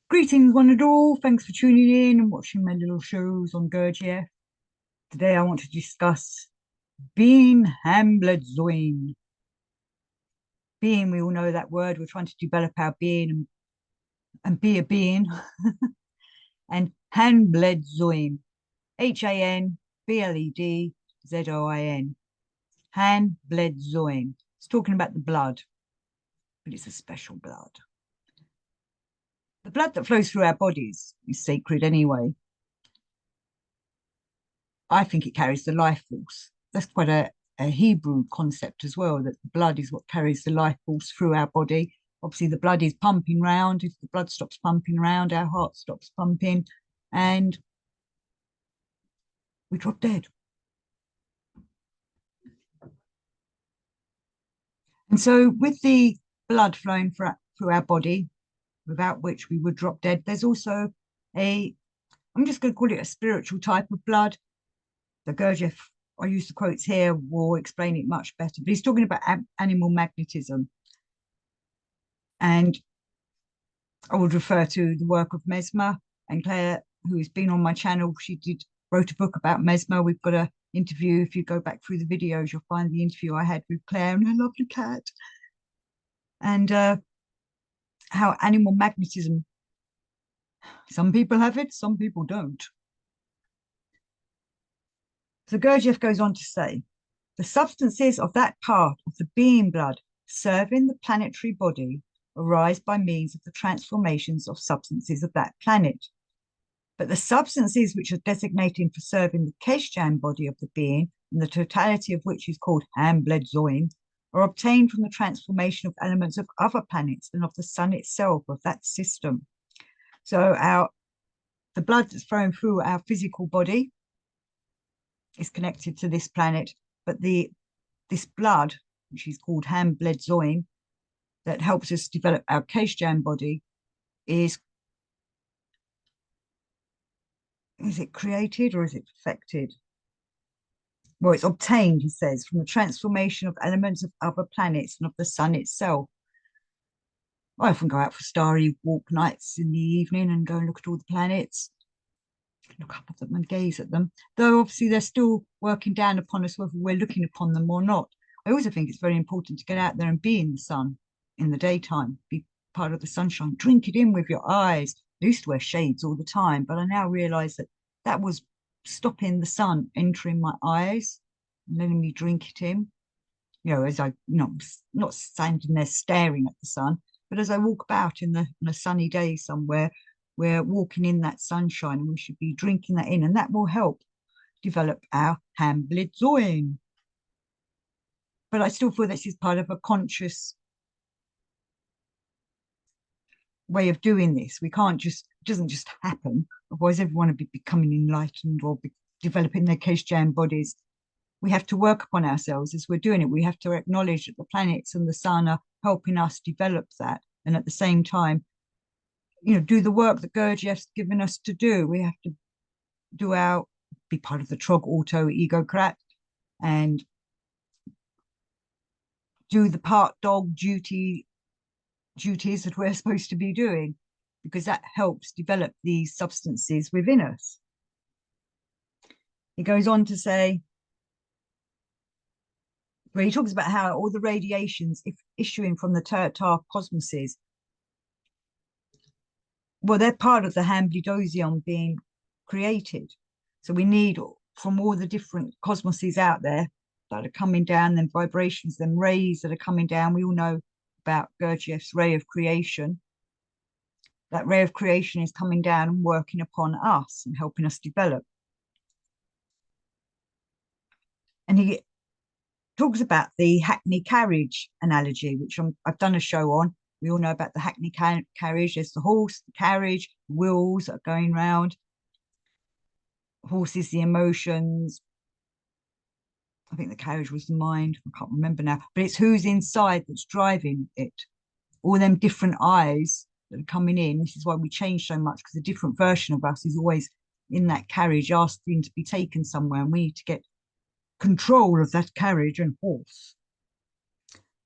Greetings, one and all. Thanks for tuning in and watching my little shows on Gurdjieff. Today, I want to discuss being Hanbledzoin. Being, we all know that word. We're trying to develop our being and be a being. And Hanbledzoin, Hanbledzoin. Hanbledzoin. It's talking about the blood, but it's a special blood. The blood that flows through our bodies is sacred anyway. I think it carries the life force. That's quite a Hebrew concept as well, that the blood is what carries the life force through our body. Obviously, the blood is pumping round. If the blood stops pumping round, our heart stops pumping and we drop dead. And so with the blood flowing through our body, without which we would drop dead, there's also I'm just going to call it a spiritual type of blood. The Gurdjieff, I use the quotes here, will explain it much better, but he's talking about animal magnetism. And I would refer to the work of Mesmer, and Claire, who has been on my channel, wrote a book about Mesmer. We've got an interview. If you go back through the videos, you'll find the interview I had with Claire and her lovely cat. And how animal magnetism, some people have it, some people don't. So Gurdjieff goes on to say, the substances of that part of the being blood serving the planetary body arise by means of the transformations of substances of that planet. But the substances which are designated for serving the Kesjan body of the being, and the totality of which is called Hanbledzoin, are obtained from the transformation of elements of other planets and of the sun itself, of that system. So the blood that's flowing through our physical body is connected to this planet, but this blood, which is called Hanbledzoin, that helps us develop our Kesjan body, is it created or is it perfected? Well, it's obtained, he says, from the transformation of elements of other planets and of the sun itself. I often go out for starry walk nights in the evening and go and look at all the planets, look up at them and gaze at them, though obviously they're still working down upon us whether we're looking upon them or not. I also think it's very important to get out there and be in the sun in the daytime, be part of the sunshine, drink it in with your eyes. I used to wear shades all the time, but I now realize that was stopping the sun entering my eyes and letting me drink it in. As I not standing there staring at the sun, but as I walk about on a sunny day somewhere, we're walking in that sunshine and we should be drinking that in, and that will help develop our Hanbledzoin. But I still feel this is part of a conscious way of doing this. We can't just, it doesn't just happen. Otherwise, everyone would be becoming enlightened or be developing their Kesjan bodies. We have to work upon ourselves as we're doing it. We have to acknowledge that the planets and the sun are helping us develop that. And at the same time, do the work that Gurdjieff's given us to do. We have to be part of the Trog Auto Ego-Crat and do the part dog duties that we're supposed to be doing, because that helps develop these substances within us. He goes on to say, where he talks about how all the radiations issuing from the Turtar cosmoses, well, they're part of the Hanbledzoin being created. So we need from all the different cosmoses out there that are coming down, then vibrations, then rays that are coming down. We all know about Gurdjieff's ray of creation. That ray of creation is coming down and working upon us and helping us develop. And he talks about the Hackney carriage analogy, which I've done a show on. We all know about the Hackney carriage. There's the horse, the carriage, wheels that are going round. Horse is the emotions. I think the carriage was the mind. I can't remember now. But it's who's inside that's driving it. All them different eyes that are coming in. This is why we change so much, because a different version of us is always in that carriage asking to be taken somewhere, and we need to get control of that carriage and horse.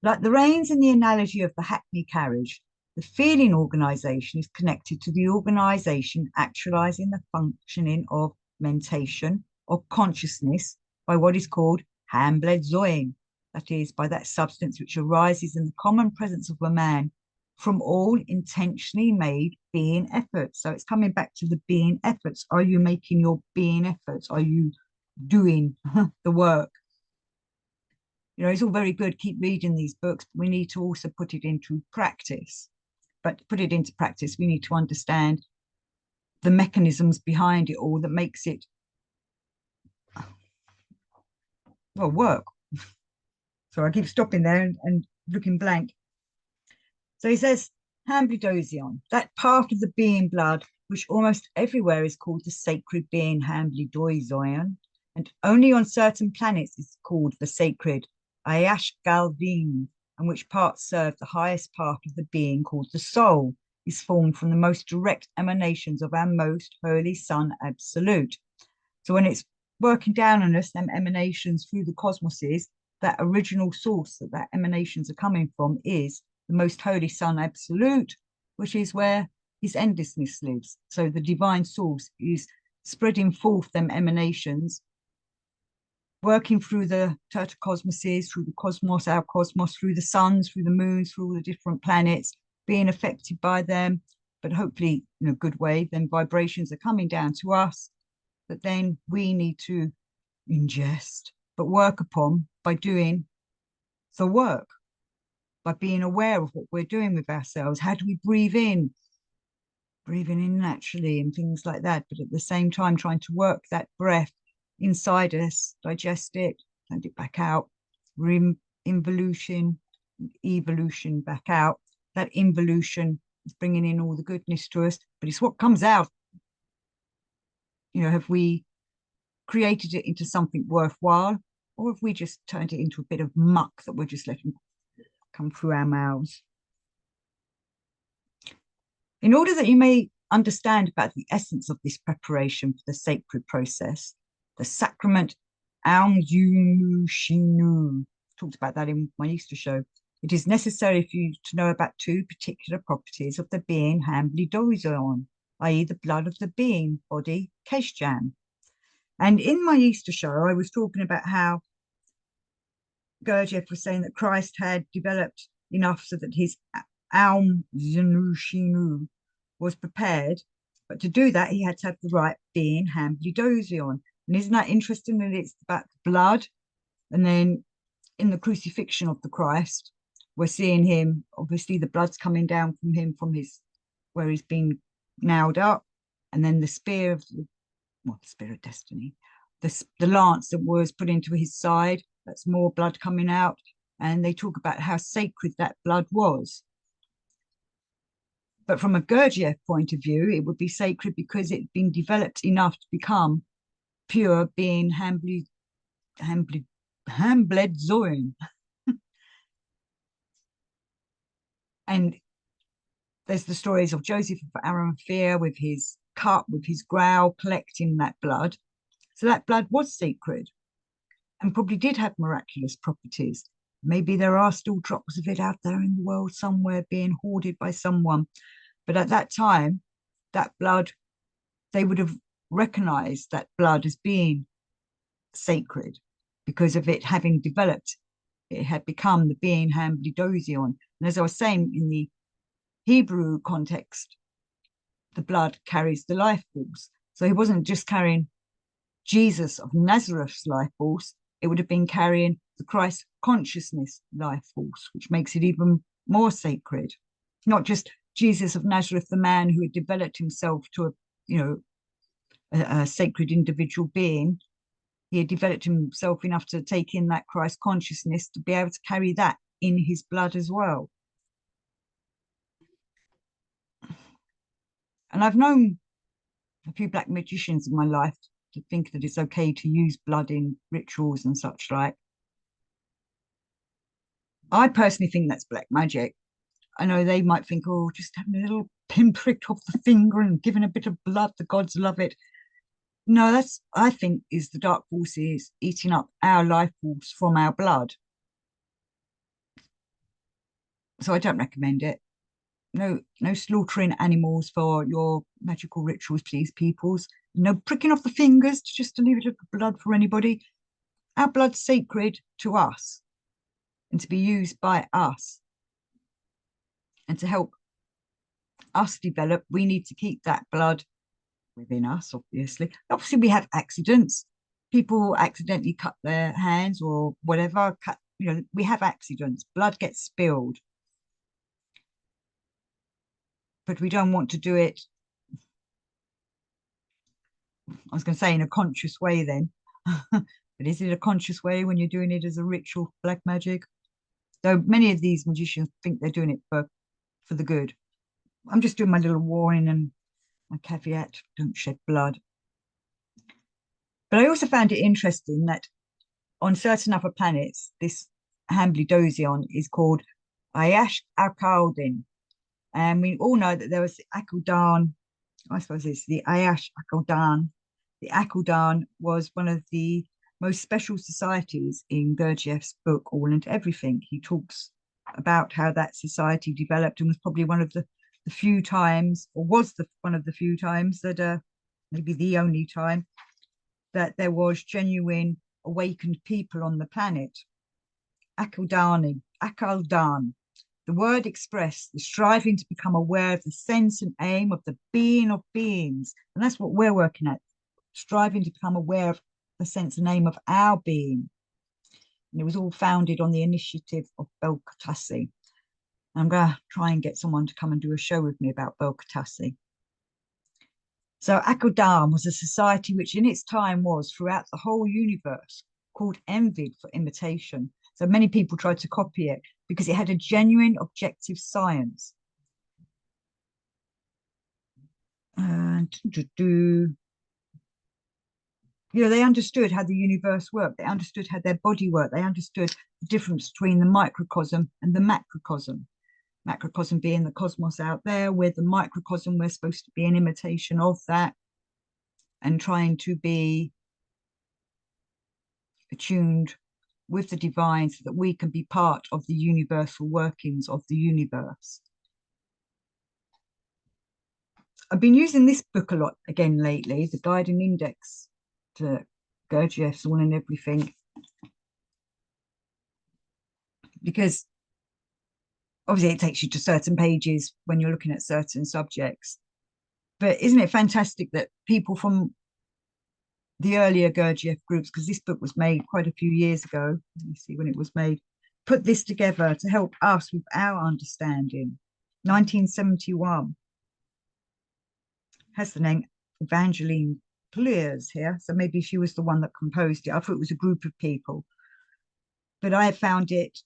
Like the reins in the analogy of the Hackney carriage, The feeling organization is connected to the organization actualizing the functioning of mentation, of consciousness, by what is called Hanbledzoin, that is, by that substance which arises in the common presence of a man from all intentionally made being efforts. So it's coming back to the being efforts. Are you making your being efforts? Are you doing the work? You know, it's all very good, keep reading these books, but we need to also put it into practice. But to put it into practice, we need to understand the mechanisms behind it all that makes it, well, work. So I keep stopping there and looking blank. So he says, Hanbledzoin, that part of the being blood, which almost everywhere is called the sacred being Hanbledzoin, and only on certain planets is called the sacred Ayash Galvin, and which parts serve the highest part of the being called the soul, is formed from the most direct emanations of our most holy Son Absolute. So when it's working down on us, them emanations through the cosmoses, that original source that emanations are coming from is the most holy Son Absolute, which is where his endlessness lives. So the divine source is spreading forth them emanations, working through the tertocosmoses, through the cosmos, our cosmos, through the suns, through the moons, through all the different planets, being affected by them, but hopefully in a good way. Then vibrations are coming down to us that then we need to ingest, but work upon by doing the work, by being aware of what we're doing with ourselves. How do we breathe in? Breathing in naturally and things like that, but at the same time trying to work that breath inside us, digest it, send it back out, involution, evolution back out. That involution is bringing in all the goodness to us, but it's what comes out. You know, have we created it into something worthwhile, or have we just turned it into a bit of muck that we're just letting come through our mouths? In order that you may understand about the essence of this preparation for the sacred process, the sacrament Aung Yunu Shinu, talked about that in my Easter show, it is necessary for you to know about two particular properties of the being Hanbledzoin, i.e. the blood of the being, body, Keshjan. And in my Easter show, I was talking about how Gurdjieff was saying that Christ had developed enough so that his Aum Zenu Shinu was prepared. But to do that, he had to have the right being Hanbledzoin. And isn't that interesting that it's about the blood? And then in the crucifixion of the Christ, we're seeing him, obviously the blood's coming down from him, from his, where he's been nailed up. And then the spear of the, well, the spear of destiny, the lance that was put into his side, that's more blood coming out. And they talk about how sacred that blood was. But from a Gurdjieff point of view, it would be sacred because it had been developed enough to become pure being Hanbledzoin. And there's the stories of Joseph of Arimathea with his cup, with his growl, collecting that blood. So that blood was sacred and probably did have miraculous properties. Maybe there are still drops of it out there in the world somewhere being hoarded by someone. But at that time, that blood, they would have recognized that blood as being sacred because of it having developed. It had become the being Hanbledzoin. And as I was saying, in the Hebrew context, the blood carries the life force. So he wasn't just carrying Jesus of Nazareth's life force, it would have been carrying the Christ consciousness life force, which makes it even more sacred. Not just Jesus of Nazareth, the man who had developed himself to a sacred individual being. He had developed himself enough to take in that Christ consciousness to be able to carry that in his blood as well. And I've known a few black magicians in my life to think that it's okay to use blood in rituals and such like. I personally think that's black magic. I know they might think, oh, just having a little pinprick off the finger and giving a bit of blood, the gods love it. No, that's, I think, is the dark forces eating up our life force from our blood. So I don't recommend it. no slaughtering animals for your magical rituals, please, peoples. No pricking off the fingers to just to leave it blood for anybody. Our blood's sacred to us and to be used by us. And to help us develop, we need to keep that blood within us, obviously. Obviously, we have accidents. People accidentally cut their hands or whatever, we have accidents. Blood gets spilled. But we don't want to do it, I was going to say in a conscious way then. But is it a conscious way when you're doing it as a ritual black magic? Though many of these magicians think they're doing it for the good. I'm just doing my little warning and my caveat, don't shed blood. But I also found it interesting that on certain other planets, this Hanbledzoin is called Ayash Akaldin. And we all know that there was the Akaldan, I suppose it's the Ayash Akaldan. The Akaldan was one of the most special societies in Gurdjieff's book, All and Everything. He talks about how that society developed and was probably one of the few times, or was one of the few times that, maybe the only time, that there was genuine awakened people on the planet. Akaldan. The word expressed the striving to become aware of the sense and aim of the being of beings. And that's what we're working at, striving to become aware of the sense and aim of our being. And it was all founded on the initiative of Belkatasi. I'm going to try and get someone to come and do a show with me about Belkatasi. So Akaldan was a society which in its time was throughout the whole universe called envied for imitation. So many people tried to copy it because it had a genuine objective science. And they understood how the universe worked. They understood how their body worked. They understood the difference between the microcosm and the macrocosm. Macrocosm being the cosmos out there, with the microcosm we're supposed to be an imitation of that and trying to be attuned with the divine so that we can be part of the universal workings of the universe. I've been using this book a lot again lately, the Guiding Index to Gurdjieff's All and Everything, because obviously it takes you to certain pages when you're looking at certain subjects. But isn't it fantastic that people from the earlier Gurdjieff groups, because this book was made quite a few years ago, let me see when it was made, put this together to help us with our understanding. 1971. Has the name Evangeline Pleurs here, so maybe she was the one that composed it. I thought it was a group of people. But I found it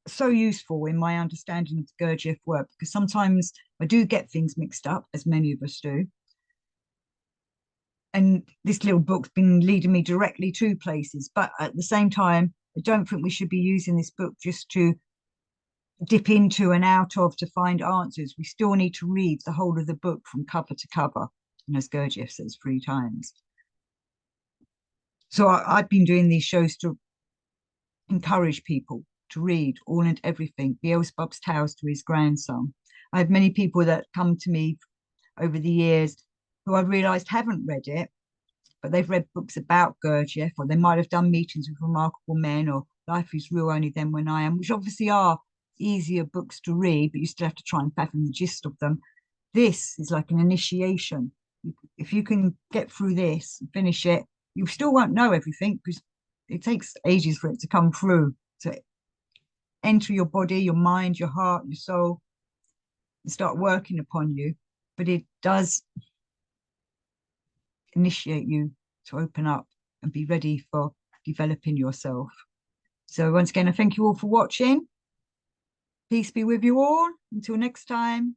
so useful in my understanding of the Gurdjieff work, because sometimes I do get things mixed up, as many of us do. And this little book's been leading me directly to places. But at the same time, I don't think we should be using this book just to dip into and out of to find answers. We still need to read the whole of the book from cover to cover, and as Gurdjieff says 3 times. So I've been doing these shows to encourage people to read All and Everything, Beelzebub's Tales to his grandson. I have many people that come to me over the years who I've realised haven't read it, but they've read books about Gurdjieff, or they might have done Meetings with Remarkable Men or Life is Real, Only Then When I Am, which obviously are easier books to read, but you still have to try and fathom the gist of them. This is like an initiation. If you can get through this and finish it, you still won't know everything because it takes ages for it to come through, to enter your body, your mind, your heart, your soul, and start working upon you. But it does initiate you to open up and be ready for developing yourself. So once again, I thank you all for watching. Peace be with you all. Until next time.